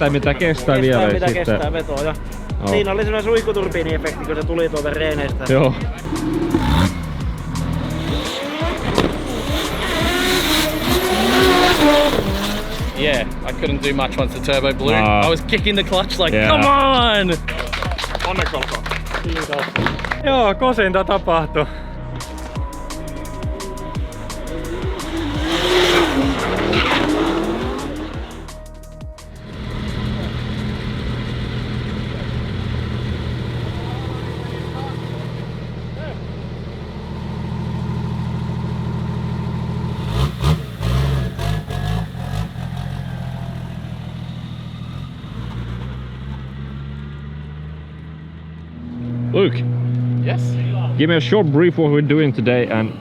kestää mitä kestää vielä. Kestää mitä sitten... kestää vetoa. Ja siinä oli semmoinen suihkuturbiini-efekti, kun se tuli tuolta reeneistä. Joo. Yeah, I couldn't do much once the turbo blew. I was kicking the clutch like, yeah. come on! Onneksi olkoon. Joo, kosinta tapahtui. Luke, Yes? give me a short brief what we're doing today and...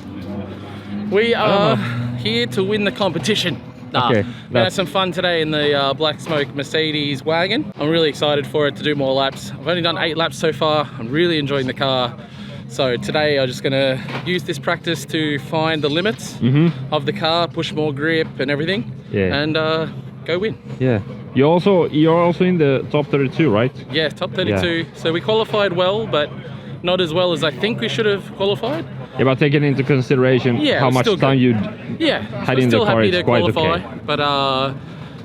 We are here to win the competition. Okay, we had some fun today in the Black Smoke Mercedes wagon. I'm really excited for it to do more laps. I've only done 8 laps so far. I'm really enjoying the car. So today I'm just gonna use this practice to find the limits of the car, push more grip and everything, and go win. Yeah. You're also in the top 32, right? Yeah, top 32. Yeah. So we qualified well, but not as well as I think we should have qualified. Yeah, but taking into consideration how much time you had in the car, it's quite okay. But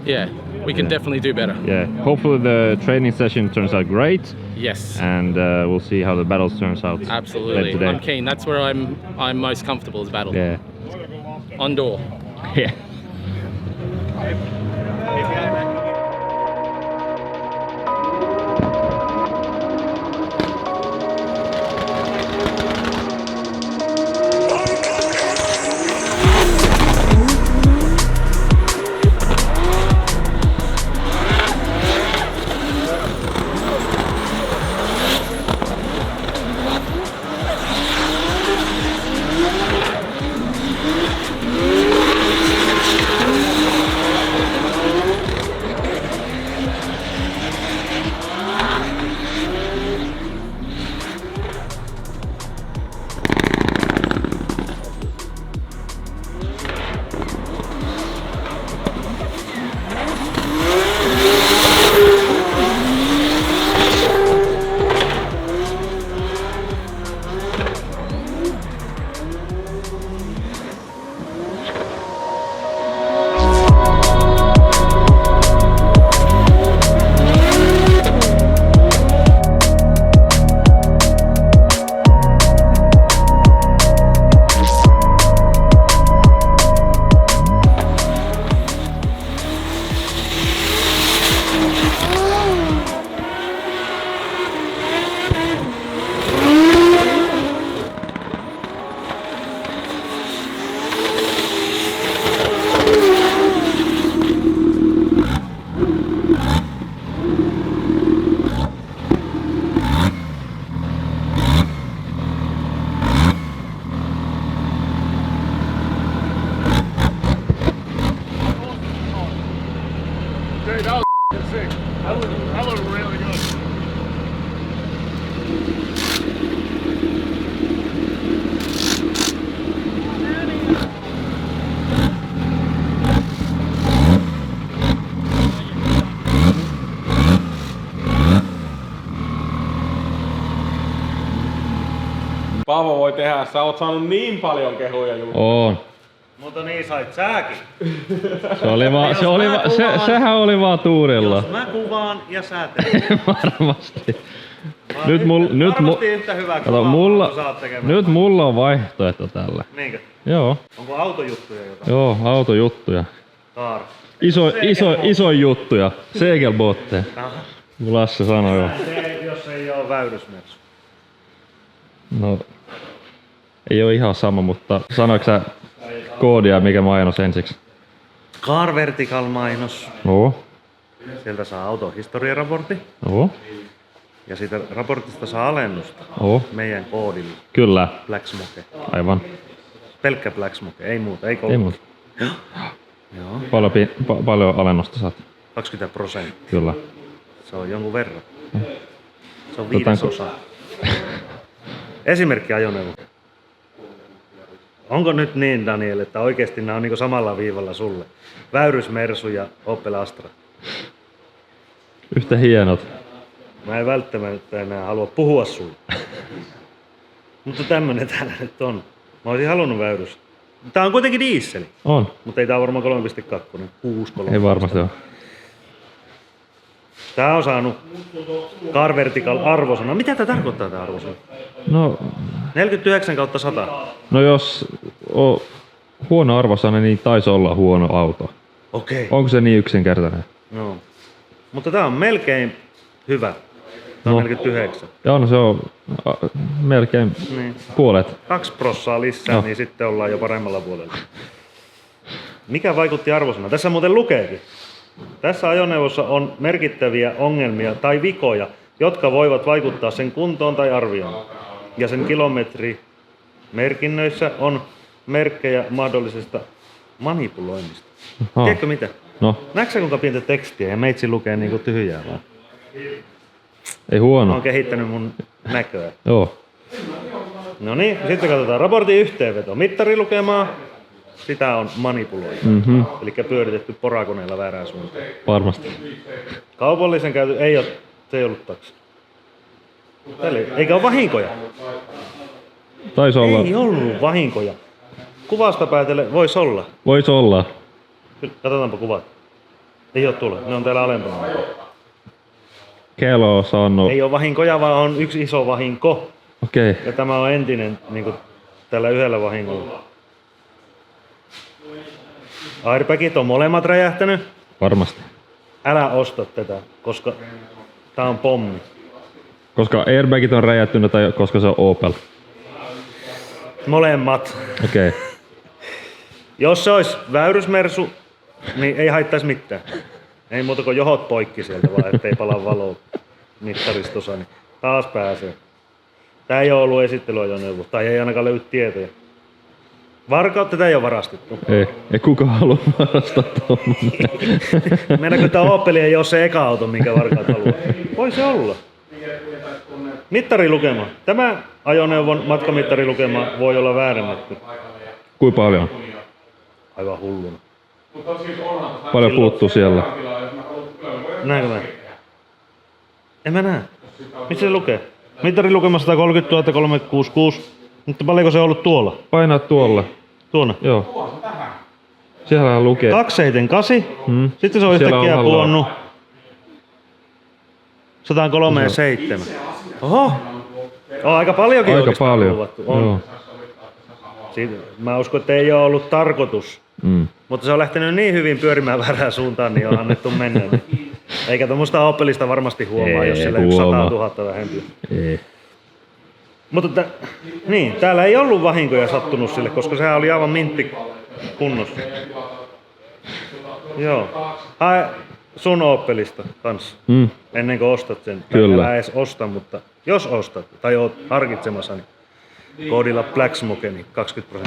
yeah, we can definitely do better. Yeah, hopefully the training session turns out great. Yes. And we'll see how the battles turns out. Absolutely. I'm keen. That's where I'm most comfortable is battle. Yeah. On door. Yeah. That looked really good. Paavo voi tehdä, sä oot saanut niin paljon kehuja julkaisuja. On. Mutta niin sait säkin. Sehän oli vaan tuurilla. Jos mä kuvaan ja sä teet. Varmasti. Varmasti yhtä hyvä kuvaa, kun sä oot tekemään. Nyt mulla on vaihtoehto tällä. Niinkö? Joo. Onko autojuttuja jotain? Joo, autojuttuja. Taar. Iso juttuja. Segelbotte. Lasse sanoi jo. Jos ei oo väyrysmersu. No, ei oo ihan sama, mutta sanoitko sä koodia mikä mainos ensiksi? Car Vertical mainos. No. Sieltä saa auton historiaraportti. No. Ja siitä raportista saa alennusta. No. Meidän koodilla. Kyllä. Black Smoke. Aivan. Pelkkä Black Smoke, ei muuta, ei Ei muuta. Joo. Paljon alennusta saat. 20%. Kyllä. Se on jonkun verran. Se on 5%. Esimerkki ajoneuvo. Onko nyt niin, Daniel, että oikeesti nämä on niinku samalla viivalla sulle? Väyrys Mersu ja Opel Astra. Yhtä hienot. Mä en välttämättä enää halua puhua sulle. Mutta tämmönen täällä nyt on. Mä olisin halunnut väyrys. Tää on kuitenkin dieseli. On. Mutta ei tää on varmaan 3.2. 6.3. Ei varmasti ole. Tää on saanut Car Vertical arvosana. Mitä tää tarkoittaa tää arvosana? No, 49/100. no jos on huono arvosana, niin taisi olla huono auto. Okei. Onko se niin yksinkertainen? No. Mutta tää on melkein hyvä. Tää on 49. Joo, no se on melkein Niin. puolet. 2% lisää, No. niin sitten ollaan jo paremmalla puolella. Mikä vaikutti arvosana? Tässä muuten lukeekin. Tässä ajoneuvossa on merkittäviä ongelmia tai vikoja, jotka voivat vaikuttaa sen kuntoon tai arvioon. Ja sen kilometrimerkinnöissä on merkkejä mahdollisesta manipuloinnista. Aha. Tiedätkö mitä? No, Näetkö kuinka pientä tekstiä ja meitsi lukee niinku tyhjää vaan? ei Mä huono. oon kehittänyt mun näköä. Joo. No niin, sitten katsotaan raportin yhteenveto. Mittarilukemaa, sitä on manipuloitu. Mhm. Eli pyöritetty porakoneella väärään suuntaan. Varmasti. Kaupallisen käytön se ei ollut taksi. Eikä ole vahinkoja. Taisi olla. Ei ollut vahinkoja. Kuvasta päätellen voisi olla. Voisi olla. Kyllä, katsotaanpa kuvat. Ei ole tuolla, ne on täällä alempana. Kelo on saanut. Ei ole vahinkoja, vaan on yksi iso vahinko. Okei. Ja tämä on entinen niin kuin tällä yhdellä vahingolla. Airbagit on molemmat räjähtänyt. Varmasti. Älä osta tätä, koska tää on pommi. Koska airbagit on räjähtynyt tai koska se on Opel. Molemmat. Okei. Jos se olisi väyrysmersu, niin ei haittaisi mitään. Ei muuta kuin johot poikki sieltä vaan, ettei pala valoa mittaristossa, niin taas pääsee. Tää ei ole ollut esittelyajoneuvo, tai ei ainakaan löydy tietoja. Tätä ei ole varastettu. Ei kukaan halua varastaa tuommoinen. Meinaatko tää Opel ei ole se eka auto, minkä varkaat haluaa? Voi se olla. Mittarilukema. Tämä ajoneuvon matkamittarilukema voi olla väärennetty. Kuinka paljon? Aivan hulluna. Paljon puuttuu siellä. Näinkö mä? En mä näe. Missä se lukee? Mittarilukema 130 366. Mutta paljonko se on ollut tuolla? Painaa tuolle. Tuona. Joo. Siellähän lukee. 278. Sitten se on Siellä yhtäkkiä alhaalla. puonnut 137. Oho! On aika paljonkin Aika oikeastaan paljon. luvattu. On. Joo. Siitä, mä uskon, että ei ole ollut tarkoitus. Mutta se on lähtenyt niin hyvin pyörimään väärään suuntaan, niin on annettu mennä. Eikä tuommoista Opelista varmasti huomaa, Ei jos sillä 100 huomaa. 000 vähentyy. Ei. Mutta niin, täällä ei ollut vahinkoja sattunut sille, koska sehän oli aivan mintti kunnossa. Joo. Hae sun Opelista kanssa, ennen kuin ostat sen. Kyllä. Älä edes osta, mutta jos ostat tai oot harkitsemassa, niin koodilla Black Smoke, niin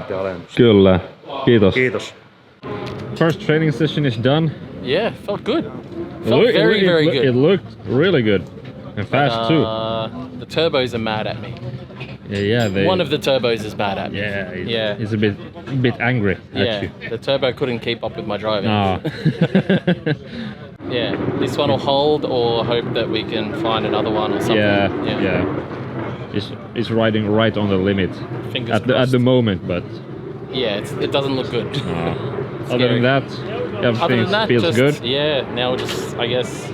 20% alennusta. Kyllä. Kiitos. Kiitos. First training session is done. Yeah, felt good. Felt very, very good. It looked really good. And fast too. The turbos are mad at me. Yeah, they. One of the turbos is mad at me. Yeah, he's a bit angry at Yeah, you. the turbo couldn't keep up with my driving. Ah. Yeah, this one will hold, or hope that we can find another one or something. Yeah. It's riding right on the limit Fingers at crossed. the moment, but Yeah, it doesn't look good. other than that, Other everything than that, feels just, good. Yeah, now we'll just, I guess,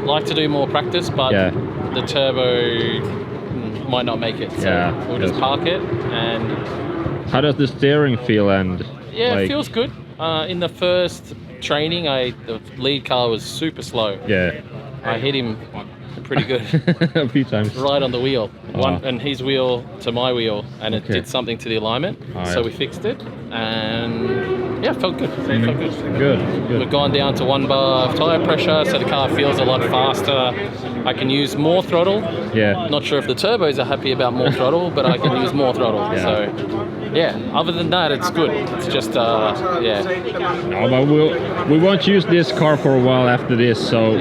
like to do more practice, but Yeah. the turbo might not make it. So Yeah, we'll just yes. park it, and How does the steering feel? And yeah, like, it feels good. In the first training, the lead car was super slow. Yeah, I hit him pretty good. a few times. Right on the wheel, Ah. and his wheel to my wheel, and it Okay. did something to the alignment. Ah, so yeah. we fixed it, and yeah, it felt good. It felt good. Good. We've gone down to 1 bar of tyre pressure, so the car feels a lot faster. I can use more throttle. Yeah. Not sure if the turbos are happy about more throttle, but I can use more throttle. Yeah. So yeah, other than that, it's good. It's just yeah. No, but we won't use this car for a while after this, so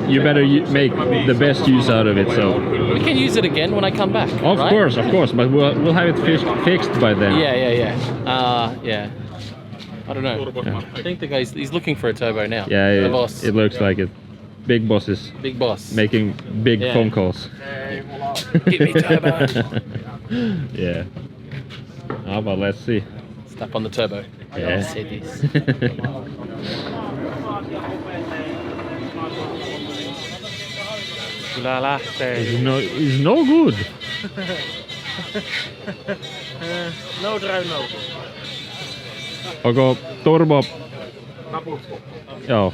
you better make the best use out of it. So We can use it again when I come back. of right? course, but we'll have it fixed by then. Yeah. I don't know. I think the guy's he's looking for a turbo now. Yeah, The boss. it looks like it. big boss is Big boss. making big Yeah. phone calls. Give me turbo. Yeah. Oh, but let's see. Step on the turbo. Yeah. See this. Kyllä lähtee. It's no good. No drive no. Onko turbo? Kaput. Joo.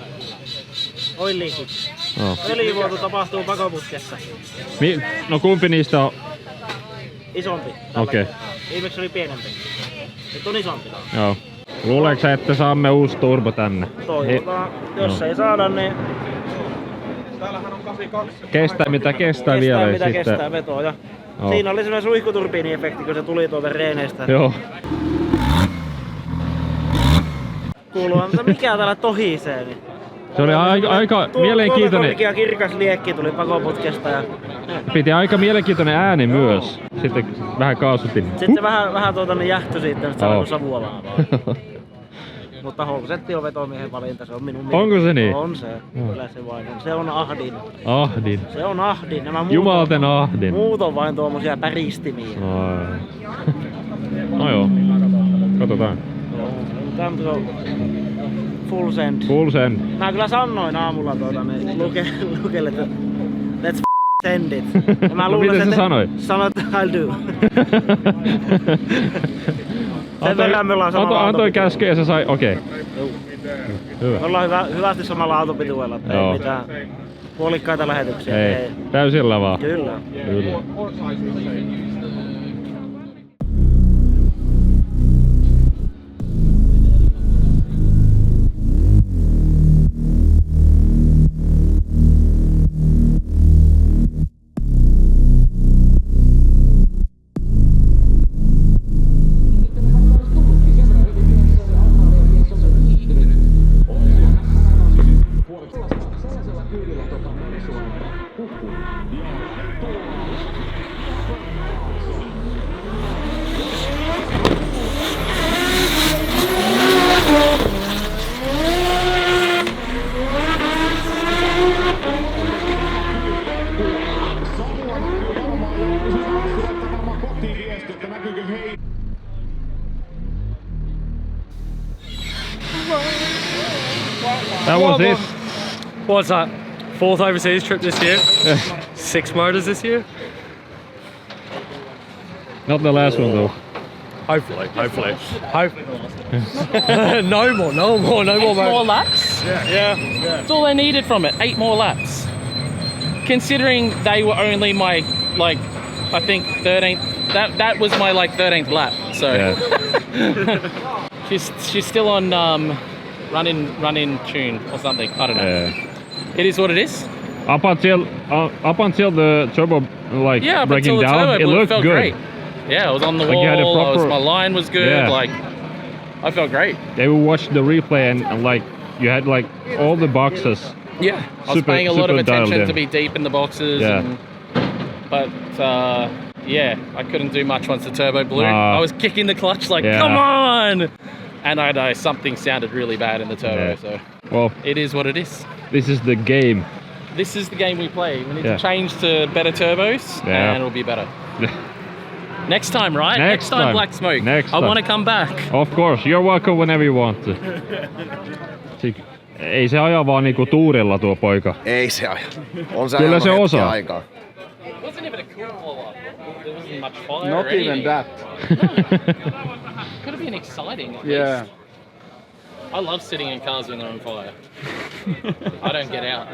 Oil leakage. Oh. Öljyvuoto tapahtuu pakoputkessa. No kumpi niistä on? Isompi. Okei. Viimeksi oli pienempi. Nyt on isompi. Joo. Luuleeko sä, että saamme uusi turbo tänne? Toivotaan. Jos ei saada, niin Kestää mitä kestää vielä. mitä sitten. kestää vetoa. Ja Joo. siinä oli semmoinen suihkuturbiiniefekti, kun se tuli tuolta reeneistä. Joo. Kuuluu, mutta mikä täällä tohisee. Niin. Se oli aika mielenkiintoinen. Korkea kirkas liekki tuli pakoputkesta ja Piti aika mielenkiintoinen ääni myös. Sitten vähän kaasutin. sitten se vähän jähtyi siitä, että se Joo. alkoi savuamaan. Mutta Housetti on vetomiehen valinta, se on minun mielestä. Onko se niin? On se, kyllä se vain on. Se on ahdin. Ahdin. Se on ahdin. Nämä muut Jumalten ahdin. muut on vain tuommoisia päristimiä. No joo. Katsotaan. Tää on tuo full send. Full send. Mä kyllä sanoin aamulla Lukelle, että let's send it. Ja mä No miten se sanoi? Sanoit, että I'll do. Sen verran me ollaan samalla Antoi autopituudella. käsky ja se sai, okei. Hyvä. Me ollaan hyvästi samalla autopituudella, että Joo. ei mitään puolikkaita lähetyksiä. Ei, täysillä vaan. Kyllä. Kyllä. That was it. What's that? Fourth overseas trip this year? 6 motors this year? Not the last one though. Hopefully. No more, mate. More laps? Yeah. That's all they needed from it. 8 more laps. Considering they were only my, like, I think 13th. That was my 13th lap. So Yeah. she's still on run-in tune or something. I don't know. Yeah. It is what it is. Up until the turbo Yeah, up breaking until the down, turbo it blew, looked felt good. great. Yeah, I was on the Like you had a wall. proper- My line was good. Yeah. Like, I felt great. They would watch the replay and like you had like all the boxes. Yeah, I was Super- paying a lot of super dialed attention in. to be deep in the boxes. Yeah. But yeah, I couldn't do much once the turbo blew. Ah. I was kicking the clutch like, Yeah. come on! And I know something sounded really bad in the turbo. Yeah. So Well, it is what it is. this is the game. This is the game we play. We need Yeah. to change to better turbos, Yeah. and it'll be better. Next time, right? Next time. Black Smoke. Next I time. want to come back. Of course, you're welcome whenever you want to. Ei se aja vaan niinku tuurilla tuo poika. Ei se aja. On se Kyllä ajanut se hetken osaa. aikaa. It wasn't even a cool blow-up. There wasn't much fire Not or even anything. that. Could have been exciting at Yeah. least. I love sitting in cars when they're on fire. I don't get out.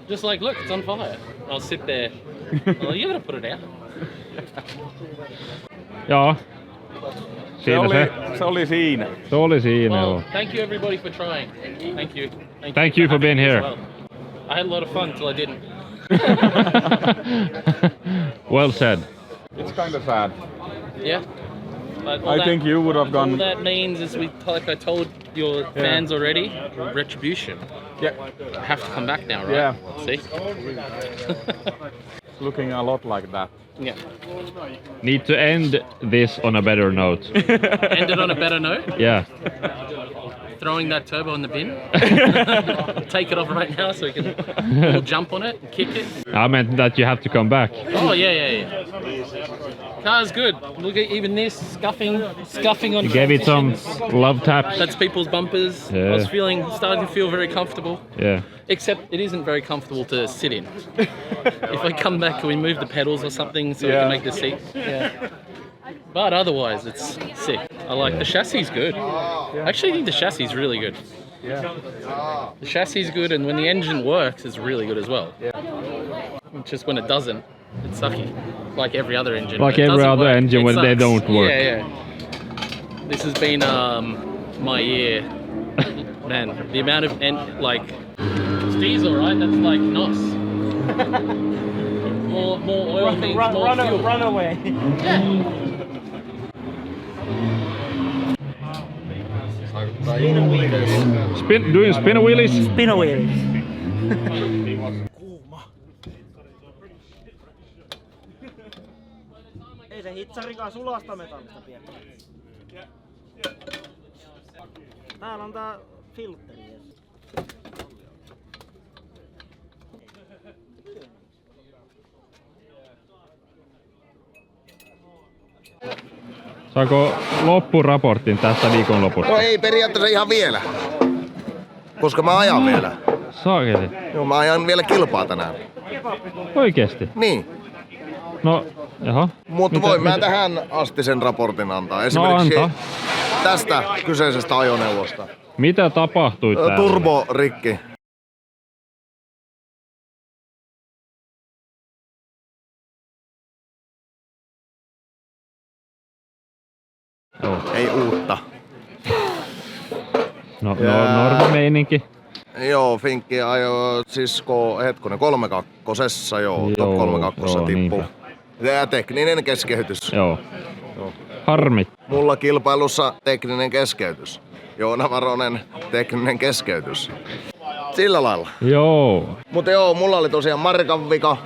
Just like, look, it's on fire. I'll sit there. Well, you gotta put it out. Joo. Siinä se. Se oli siinä. Se oli siinä Well, joo. thank you everybody for trying. Thank you. Thank you for being having me here. as well. I had a lot of fun till I didn't. Well said. It's kind of sad. Yeah. But all I think you would have All gone. that means is, like I told your fans already, retribution. Yeah, I have to come back now, right? Yeah. See? it's looking a lot like that. Yeah. Need to end this on a better note. End it on a better note. Yeah. throwing that turbo in the bin. Take it off right now so we can all jump on it and kick it. I meant that you have to come back. Oh yeah. Car's good. Look at even this scuffing on. You gave it some transitions. love taps. That's people's bumpers. Yeah. I was starting to feel very comfortable. Yeah. Except it isn't very comfortable to sit in. If I come back, can we move the pedals or something so we can make the seat? Yeah. But otherwise, it's sick. I like the chassis is good. I actually think the chassis is really good. Yeah. The chassis is good, and when the engine works, it's really good as well. Yeah. Just when it doesn't, it's sucky. Like every other engine. Like When it every doesn't other work, engine it when they sucks. don't work. Yeah. This has been my year. Man, the amount of it's diesel, right? That's like NOS. More oil means more fuel. Run away. Doing spin wheelies? Spin wheelies. Ei se hitsarikaan sulasta metallista pientä. Täällä on tää filtteri. Saako loppuraportin tästä viikonlopusta? No ei periaatteessa ihan vielä. Koska mä ajan vielä. Saakeli. Joo, mä ajan vielä kilpaa tänään. Oikeesti? Niin. No, jaha. Mutta voin mä tähän asti sen raportin antaa. Esimerkiksi antaa. tästä kyseisestä ajoneuvosta. Mitä tapahtui täällä? Turbo rikki. Joo. Ei uutta. No normimeininki. Joo, Finkki ajoi sisko, 32-kosessa, joo, top Joo, 32 joo, tippu. niinpä. Ja tekninen keskeytys. Joo. Harmi. Mulla kilpailussa tekninen keskeytys. Joona Varonen, tekninen keskeytys. Sillä lailla. Joo. Mutta joo, mulla oli tosiaan markan vika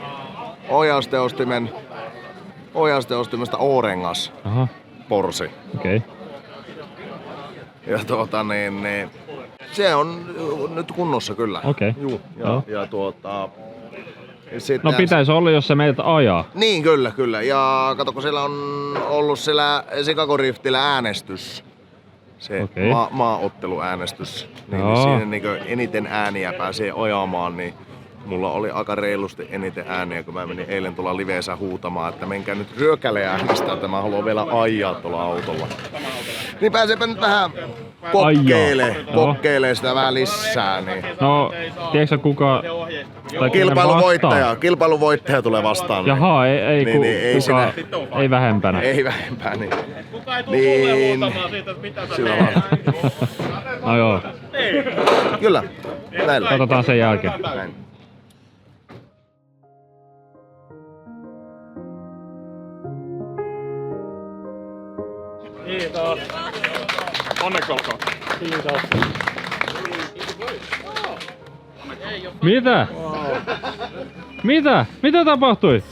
ohjausteostimesta O-rengas Aha. porsi. Okei. Ja se on nyt kunnossa kyllä. Okei. Juu, Joo. ja sitten No pitäisi olla, jos se meitä ajaa. Niin, kyllä. Ja kato, kun siellä on ollut siellä Chicago Riftillä äänestys. Se Okei. maaotteluäänestys. Niin Joo. siinä eniten ääniä pääsee ajamaan, niin mulla oli aika reilusti eniten ääniä, kun mä menin eilen tuolla liveessä huutamaan, että menkää nyt ryökäle äänestää, että mä haluan vielä ajaa tuolla autolla. Niin pääseepä nyt vähän kokkeilee sitä vähän lisää. Niin. No, tiedätkö kuka... tai kenen Kilpailuvoittaja tulee vastaan. Jaha, ei sinä. Ei vähempänä. Ei vähempää, niin. Niin. Sillä lailla. No joo, Kyllä. Näillä. katsotaan sen jälkeen. Näin. Kiitos. Onneksi olkoon. Kiitos. Mitä? Mitä tapahtui?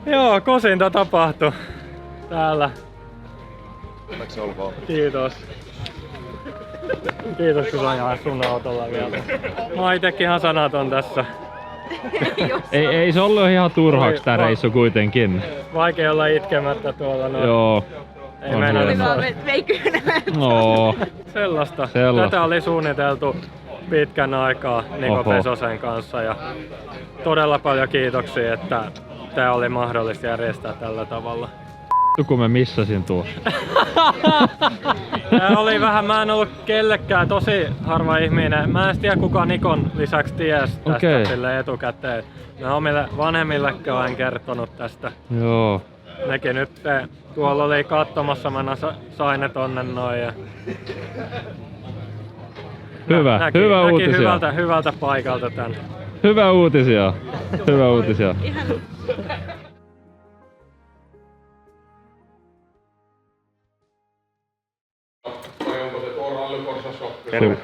Joo, kosinta tapahtui täällä. Onneksi olkoon. Kiitos. Kiitos kun ajaa sun autolla vielä. Mä oon itekin ihan sanaton tässä. Ei se ollut ihan turhaksi tää reissu kuitenkin. Vaikea olla itkemättä tuolla noin. Joo. Ei on mennä hienoa. No, Sellaista. Sellaista. Tätä oli suunniteltu pitkän aikaa Niko Oho. Pesosen kanssa ja todella paljon kiitoksia, että tää oli mahdollista järjestää tällä tavalla. kun mä missasin tuon. Tää oli vähän, mä en ollut kellekään, tosi harva ihminen. Mä en tiedä kuka Nikon lisäksi ties tästä sille etukäteen. Mä omille vanhemmillekaan en kertonut tästä. Joo. Nekin nyt tuolla oli katsomassa, mä sain ne tonne noin. Ja Hyvä, hyvä uutisia. Hyvältä paikalta tän. Hyvä uutisia. Hyvä uutisia. Terve.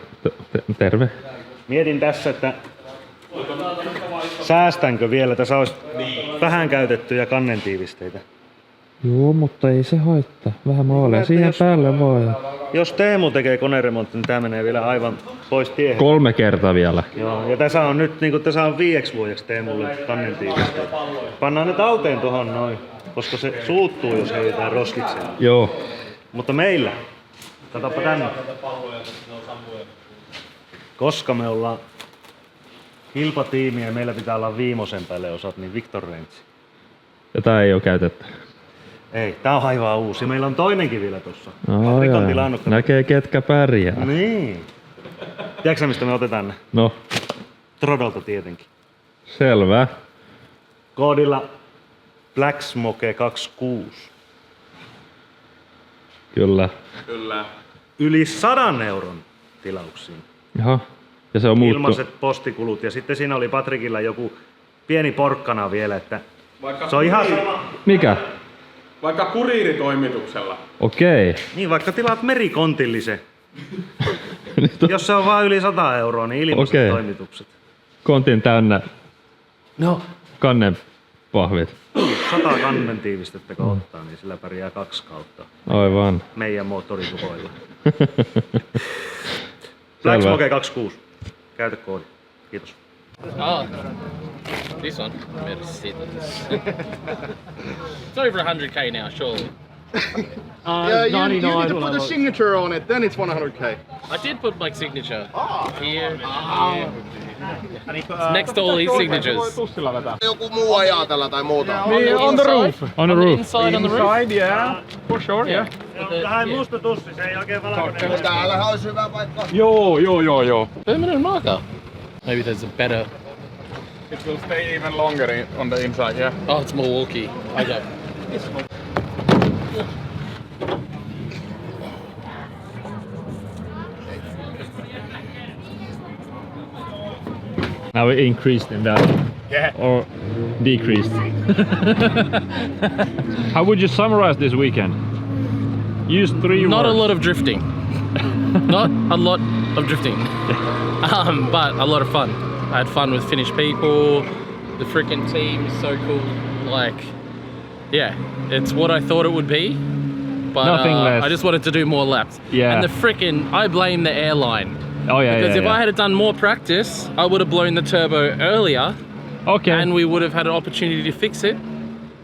Terve. Mietin tässä, että säästänkö vielä, tässä olisi vähän käytettyjä kannentiivisteitä. Joo, mutta ei se haittaa. Vähän maalia. Siihen päälle vaan. Ja... Jos Teemu tekee koneremontti, niin tää menee vielä aivan pois tiehen. 3 kertaa vielä. Joo, ja tässä on nyt niinku tässä on 5 vuodeksi Teemulle kannen tiivistä. Pannaan ne talteen tuohon noin, koska se suuttuu, jos heitetään roskikseen. Joo. Mutta meillä, katsopa tänne. Koska me ollaan kilpatiimi ja meillä pitää olla viimeisen päälle osat, niin Victor Range. Ja tää ei oo käytetty. Ei, tää on aivan uusi. Meillä on toinenkin vielä tossa. Oh, näkee ketkä pärjää. Niin. Tiedätkö mistä me otetaan ne? No, Trodolta tietenkin. selvä. Koodilla Black Smoke 26. Kyllä. Kyllä. Yli 100 euron tilauksiin. Jaha. Ja se on muuttu. Ilmaiset postikulut ja sitten siinä oli Patrikilla joku pieni porkkana vielä, että Vaikka se on ihan sama. Mikä? Vaikka kuriiritoimituksella. Okei. Niin vaikka tilaat merikontillisen. Jos se on vaan yli 100 euroa, niin ilmaiset Okei. toimitukset. Kontin täynnä No. kannen pahvit. 100 kannen tiivistettä kun ottaa, niin sillä pärjää 2 kautta. Aivan. Meidän moottorituhoilla. Black Selvä. Smoke 26. Käytä koodi. Kiitos. Oh, this one. Mercedes. It's over 100k now, surely. You need to put the signature on it, then it's 100k. I did put my signature here. It's next to all his signatures. Tussilla vetää. Joku muu ajaa tällä tai muuta. On the roof. On the roof. Inside on the roof. Inside, yeah. For sure, yeah. Vähän musta tussi, se ei oikein valkoinen. Täällähän olisi hyvä paikka. Joo. Permanent marker. Maybe there's a better. It will stay even longer on the inside, yeah. Oh, it's Milwaukee. Okay. Now it increased in that. Yeah. Or decreased. How would you summarize this weekend? Use 3 Not a words. lot of drifting. Not a lot of drifting. But a lot of fun. I had fun with Finnish people. The freaking team is so cool. Like, yeah, it's what I thought it would be. But Nothing less. I just wanted to do more laps. Yeah. And the freaking, I blame the airline. Oh yeah, Because yeah, if yeah. I had done more practice, I would have blown the turbo earlier Okay. and we would have had an opportunity to fix it.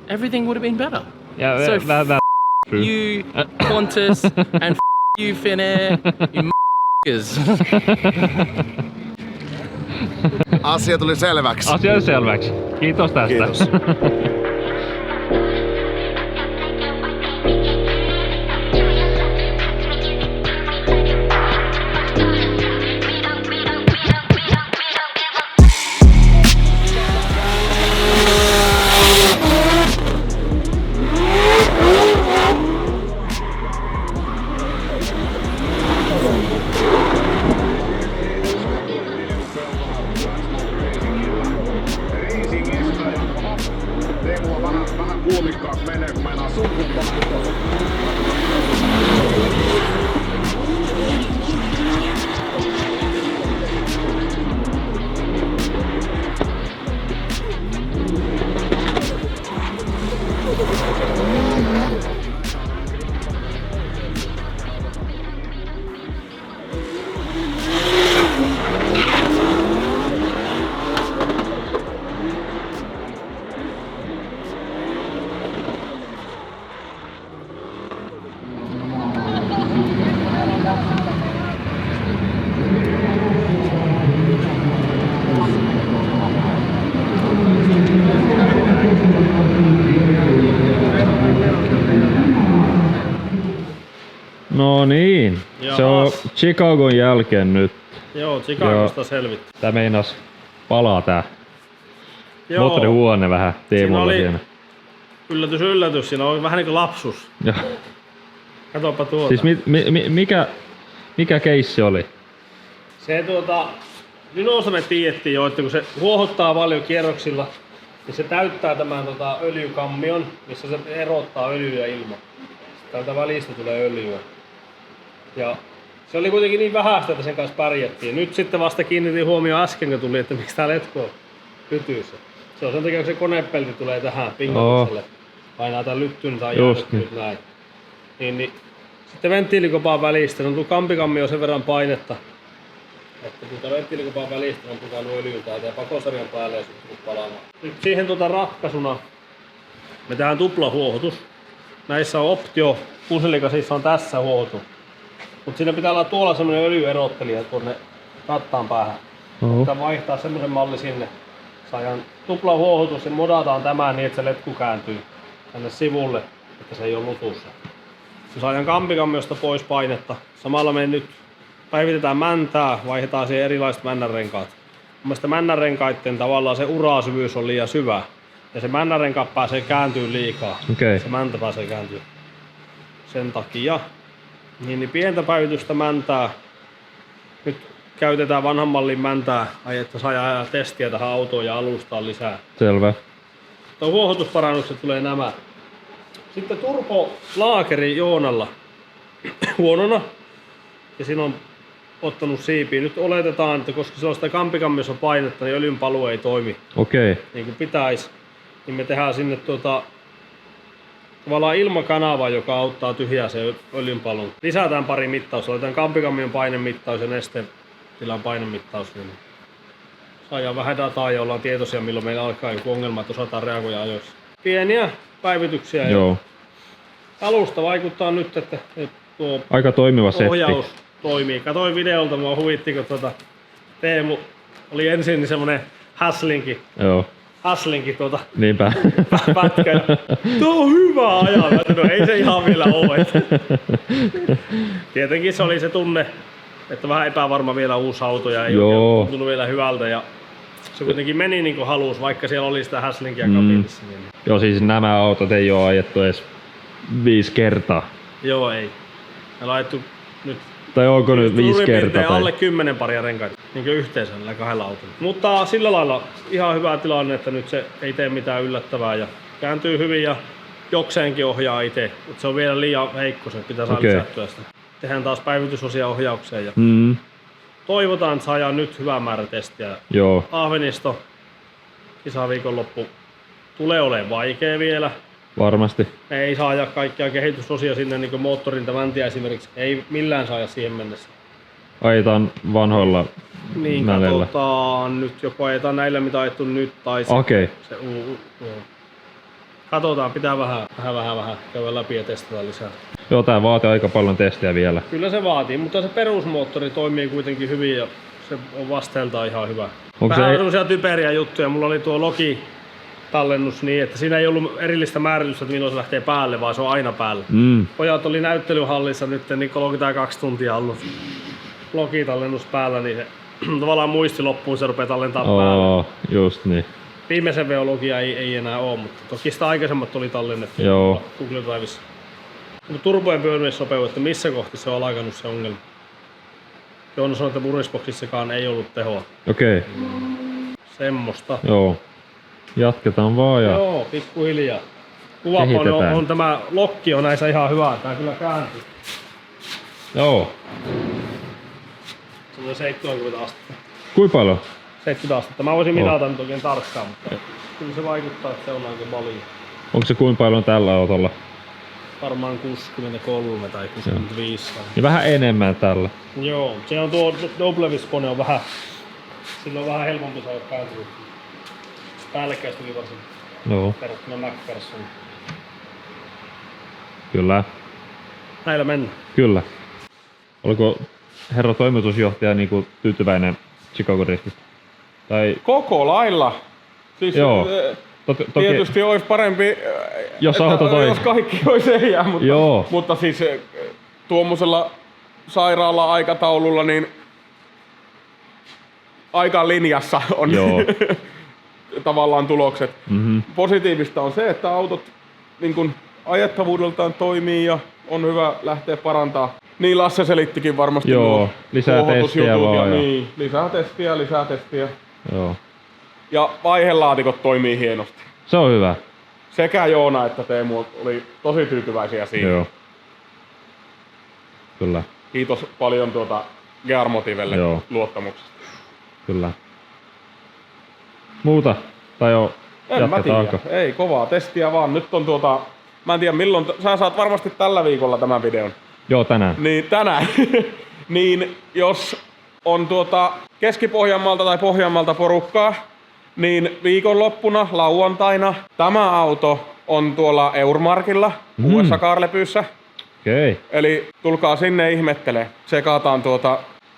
Everything would have been better. yeah, so that true. You, Qantas, and you, Finnair, you m***ers. Asia tuli selväksi. Asia selväksi. Kiitos tästä. Kiitos. No niin. Se on Chicagon jälkeen nyt. Joo, Chicagosta selvitty. Tää meinas palaa tää Joo. moottorihuone vähän Teemulla oli- siinä. Yllätys, siinä on vähän niinku lapsus. Ja, Katoppa tuota. siis mikä keissi oli? Se Dynosta me tiedettiin jo, että kun se huohottaa paljon kierroksilla, niin se täyttää tämän öljykammion, missä se erottaa öljyä ja ilma. Täältä välistä tulee öljyä. Ja se oli kuitenkin niin vähäistä, että sen kanssa pärjättiin. Nyt sitten vasta kiinnitin huomioon äsken, kun tuli, että miksi tää letko on pytyssä. Se on sen takia, kun se konepelti tulee tähän pingotukselle. painaa tän lyttyyn tai Just nyt näin. Niin, sitten venttiilikopaan välistä, on tuo kampikammi on sen verran painetta, että tuota venttiilikopaan välistä on pukannut öljyn täältä ja pakosarjan päälle ja sitten palaamaan. Nyt siihen ratkaisuna me tehdään tuplahuohotus. Näissä on optio, puselikasissa on tässä huohotu. Mutta siinä pitää olla tuolla semmonen öljyerottelija tuonne rattaan päähän. Pitää vaihtaa semmosen malli sinne. Saadaan tuplahuohotus ja modataan tämä niin, että se letku kääntyy tänne sivulle, että se ei ole lutussa. Me saadaan kampikammiosta pois painetta. Samalla me nyt päivitetään mäntää, vaihdetaan siihen erilaiset männänrenkaat. Mielestäni männänrenkaiden tavallaan se urasyvyys on liian syvä. Ja se männänrenkaat pääsee kääntyy liikaa. Okay. Se mäntä pääsee kääntyy. Sen takia. Niin pientä päivitystä mäntää. Nyt käytetään vanhan mallin mäntää, että saa ajaa testiä tähän autoon ja alustaan lisää. Selvä. Tuo huohotusparannukset tulee nämä. Sitten turbolaakeri Joonalla huonona. Ja siinä on ottanut siipiä. Nyt oletetaan, että koska sillä on sitä kampikammiossa painetta, niin öljynpalu ei toimi. Okei. Niin kuin pitäisi. Niin me tehdään sinne tavallaan ilmakanava, joka auttaa tyhjää se öljynpalun. Lisätään pari mittausta. Otetaan kampikammion painemittaus ja nestetilan painemittaus. Niin saadaan vähän dataa ja ollaan tietoisia, milloin meillä alkaa joku ongelma, että osataan reagoida ajoissa. Pieniä päivityksiä. Joo. Alusta vaikuttaa nyt, että tuo aika toimiva setti. Ohjaus toimii. Katoin videolta, mua huvitti, kun Teemu oli ensin semmonen häslinki. Joo. Häslinki Niinpä. pätkä. Tuo on hyvä ajaa. No ei se ihan vielä ole. Tietenkin se oli se tunne, että vähän epävarma vielä uusi auto ja ei ole tuntunut vielä hyvältä. Ja se kuitenkin meni niin kuin halusi, vaikka siellä oli sitä häslinkiä kabinissa. Niin. Joo, siis nämä autot ei ole ajettu edes 5 kertaa. Joo, ei. Me laittu nyt. Tai onko nyt 5 kertaa? Tai alle 10 paria renkaita niin yhteensä näillä 2 autolla. Mutta sillä lailla ihan hyvä tilanne, että nyt se ei tee mitään yllättävää ja kääntyy hyvin ja jokseenkin ohjaa itse. Mutta se on vielä liian heikko, se pitää saada lisättyä sitä. Tehdään taas päivitysosia ohjaukseen ja toivotaan, että saadaan nyt hyvä määrä testiä. Joo. Ahvenisto kisaviikonloppu tulee olemaan vaikea vielä. Varmasti. Me ei saa ajaa kaikkia kehitysosia sinne, niin kuin moottorin mäntiä esimerkiksi. Ei millään saa ajaa siihen mennessä. Ajetaan vanhoilla niin, näillä. Katsotaan nyt, joko ajetaan näillä mitä ajettu nyt tai se katsotaan, pitää vähän käydä läpi ja testata lisää. Joo, tää vaatii aika paljon testiä vielä. Kyllä se vaatii, mutta se perusmoottori toimii kuitenkin hyvin ja se on vasteeltaan ihan hyvä. Vähän semmosia typeriä juttuja. Mulla oli tuo Loki tallennus niin, että siinä ei ollut erillistä määritystä, että milloin se lähtee päälle, vaan se on aina päällä. Pojat oli näyttelyhallissa nyt niin 32 tuntia ollut Loki-tallennus päällä, niin se tavallaan muisti loppuun, se rupeaa tallentaa päälle. Just niin. Viimeisen Logia ei enää ole, mutta toki sitä aikaisemmat oli tallennettu Google Driveissa. Mutta turbojen pyörimisnopeus, että missä kohti se on alkanut se ongelma. Joona sanoi, että Burisboxissakaan ei ollut tehoa. Okei. Semmosta. Joo. Jatketaan vaan ja joo, pikkuhiljaa. Kuvapone on tämä lokki on näissä ihan hyvä, tää kyllä kääntyy. Joo. Se on 70 astetta. Kuinka paljon? 70 astetta. Mä voisin mitata nyt oikein tarkkaan, mutta kyllä se vaikuttaa, että se on aika paljon. Onko se kuinka paljon tällä autolla? Varmaan 63 tai 65. Ja vähän enemmän tällä. Joo, se on tuo Doblevispone on vähän, sillä on vähän helpompi saada kääntyä. Päällekkäistäkin varsin. Joo. Verrattuna MacPherson. Kyllä. Näillä mennään. Kyllä. Oliko herra toimitusjohtaja niinku tyytyväinen Chicago Driftistä? Tai koko lailla. Siis joo. Tietysti olisi parempi, jos kaikki olisi ehjää, mutta siis tuommoisella sairaalla aikataululla niin aika linjassa on tavallaan tulokset. Positiivista on se, että autot niin kun ajettavuudeltaan toimii ja on hyvä lähteä parantaa. Niin Lasse selittikin varmasti nuo lisää testiä vaan. Niin, lisää testiä. Joo. Ja vaihelaatikot toimii hienosti. Se on hyvä. Sekä Joona että Teemu oli tosi tyytyväisiä siihen. Joo. Kyllä. Kiitos paljon Gearmotivelle luottamuksesta. Kyllä. Muuta? Tai En mä Jatketaanko? tiedä. Ei, kovaa testiä vaan. Nyt on mä en tiedä milloin, sä saat varmasti tällä viikolla tämän videon. Joo, tänään. Niin tänään. Niin jos on Keski-Pohjanmaalta tai Pohjanmaalta porukkaa, niin viikonloppuna lauantaina tämä auto on tuolla Eurmarkilla uudessa Kaarlepyyssä. Okei. Eli tulkaa sinne ihmettelee. Tsekataan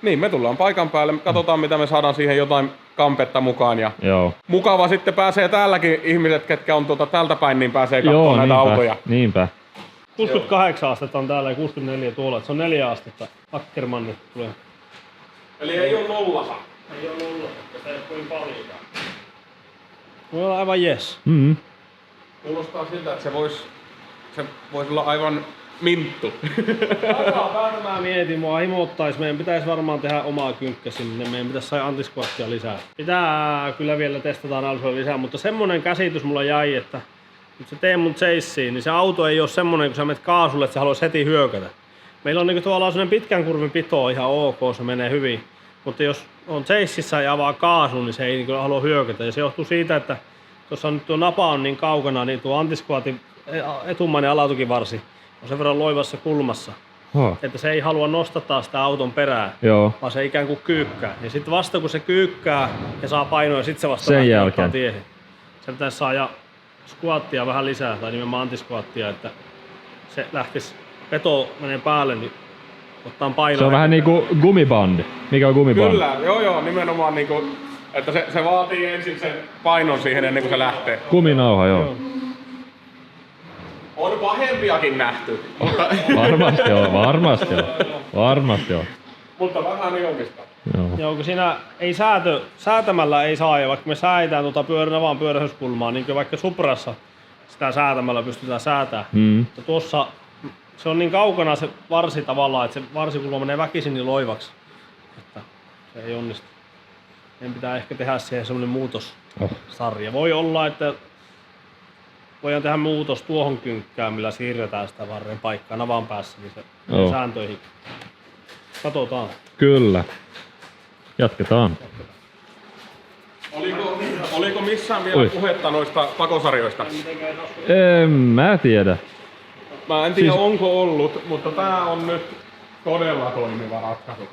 niin me tullaan paikan päälle, katsotaan mitä me saadaan siihen jotain kampetta mukaan. Ja Joo. mukava sitten pääsee täälläkin ihmiset, ketkä on tältä päin, niin pääsee katsomaan näitä autoja. Niinpä. 68 astetta on täällä ja 64 tuolla. Se on 4 astetta. Ackermanni tulee. Eli ei ole nollasa. Ei ole ollut, että se ei ole kovin paljonkaan. Voi olla aivan jes. Mm-hmm. Kuulostaa siltä, että se vois olla aivan minttu. Päätä mä mietin, mua himottais. Meidän pitäisi varmaan tehdä omaa kynkkä sinne. Meidän pitäisi saada antisquattia lisää. Pitää kyllä vielä testata analysoida lisää, mutta semmonen käsitys mulla jäi, että nyt se tee mun chaseen, niin se auto ei ole semmonen, kun sä menet kaasulle, että sä haluais heti hyökätä. Meillä on niinku tavallaan sellainen pitkän kurvin pito ihan ok, se menee hyvin. Mutta jos on chaseissa ja avaa kaasun, niin se ei niinku halua hyökätä. Ja se johtuu siitä, että tuossa nyt tuo napa on niin kaukana, niin tuo antisquatin etumainen alatukivarsi on sen verran loivassa kulmassa. Että se ei halua nostattaa sitä auton perää, vaan se ikään kuin kyykkää. Ja sitten vasta kun se kyykkää ja saa painoa, sitten se vasta sen jälkeen tiehen. Se pitäisi saada squattia vähän lisää, tai nimenomaan antisquattia, että se lähtisi, veto menee päälle, niin ottaa painoa. Se on vähän niinku gumibandi. Mikä on gumibandi? Kyllä, joo, nimenomaan niinku, että se vaatii ensin sen painon siihen ennen kuin se lähtee. Guminauha, joo. On pahempiakin nähty, mutta Varmasti joo. mutta vähän ilmista. Joo, kun siinä ei säätämällä ei saa, ja vaikka me säädetään vaan pyörähdyskulmaa, niin kuin vaikka Suprassa sitä säätämällä pystytään säätämään. Mutta tuossa se on niin kaukana se varsi tavallaan, että se varsikulma menee väkisin niin loivaksi, että se ei onnistu. Meidän pitää ehkä tehdä siihen semmoinen muutossarja. Voi olla, että voidaan tehdä muutos tuohon kynkkään, millä siirretään sitä varren paikkaa navan päässä, niin se sääntöihin. Katsotaan. Kyllä. Jatketaan. Oliko missään vielä puhetta noista pakosarjoista? En mä tiedä. Mä en tiedä onko ollut, mutta tää on nyt todella toimiva ratkaisu.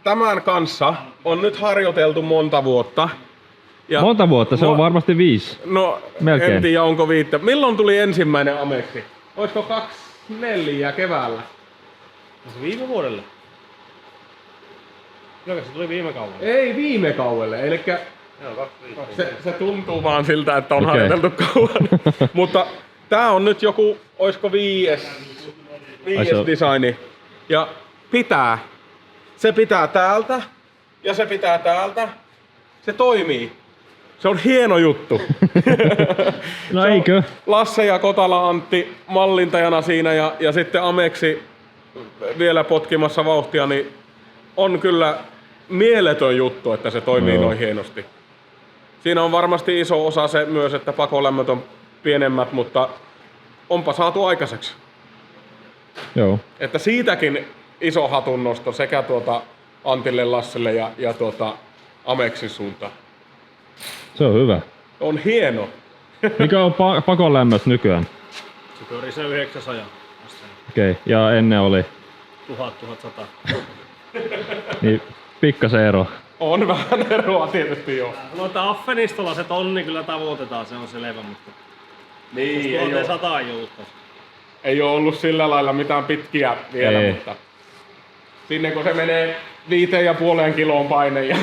Tämän kanssa on nyt harjoiteltu monta vuotta. Ja monta vuotta? Se on varmasti 5. No, melkein. En tiedä onko 5. Milloin tuli ensimmäinen Ameksi? Olisiko 24 keväällä? Se viime vuodelle? Kyllä se tuli viime kaudelle. Ei viime kaudelle, elikkä se tuntuu vaan siltä, että on harjoiteltu kauan. Mutta tää on nyt joku, oisko 5 designi. Ja se pitää täältä ja se pitää täältä. Se toimii. Se on hieno juttu. No eikö? Lasse ja Kotala Antti mallintajana siinä ja sitten Ameksi vielä potkimassa vauhtia, niin on kyllä mieletön juttu, että se toimii noin hienosti. Siinä on varmasti iso osa se myös, että pakolämmöt on pienemmät, mutta onpa saatu aikaiseksi. Joo. Että siitäkin iso hatunnosto sekä Antille, Lasselle ja Ameksin suuntaan. Se on hyvä. On hieno. Mikä on pakon lämmöt nykyään? Se pyörii se 900. Okei, ja ennen oli? 1100. Niin pikkasen ero. On vähän eroa tietysti joo. No, että Affenistolla se tonni kyllä tavoitetaan, se on selvä, mutta niin, ei 100 juutta. Ei ole ollut sillä lailla mitään pitkiä vielä, mutta sinne kun se menee 5,5 kiloon paine. Ja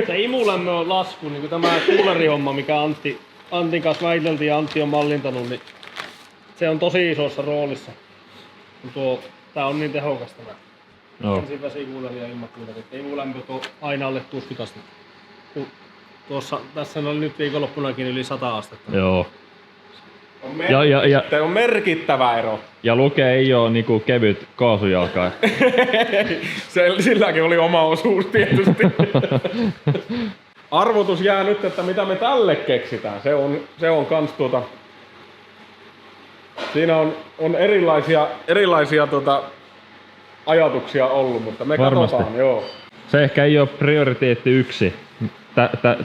se imulämmö on lasku, niin kuin tämä kuulerihomma, mikä Antin kanssa väiteltiin ja Antti on mallintanut, niin se on tosi isossa roolissa. Tää on niin tehokasta. Ensin vesikuuleri ja ilmakuuleri. Imulämpö on aina alle 60 astetta. Tässä oli nyt viikonloppunakin yli 100 astetta. Joo. Se on merkittävä ero. Ja Luke ei oo niinku kevyt kaasujalka. Silläkin oli oma osuus tietysti. Arvotus jää nyt, että mitä me tälle keksitään. Se on kans siinä on erilaisia ajatuksia ollut, mutta me katsotaan, joo. Se ehkä ei ole prioriteetti 1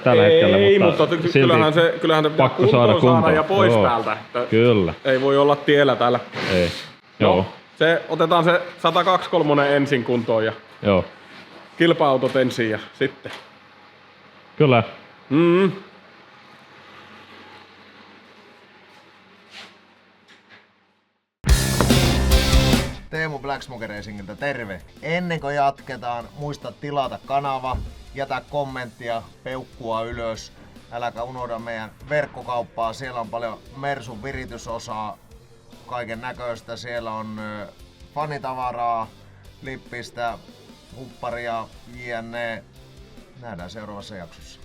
tällä hetkellä, Ei, mutta mutta silti kyllähän se pitää pakko saada kuntoon kuntoon. ja pois Joo. täältä. Että Kyllä. ei voi olla tiellä täällä. Ei. Joo. No, otetaan se 123 ensin kuntoon ja Joo. kilpa-autot ensin ja sitten. Kyllä. Teemu Black Smoke Racingiltä terve. Ennen kuin jatketaan, muista tilata kanava, jätä kommenttia, peukkua ylös. Äläkä unohda meidän verkkokauppaa, siellä on paljon Mersun viritysosaa, kaiken näköistä. Siellä on fanitavaraa, lippistä, hupparia, jne. Nähdään seuraavassa jaksossa.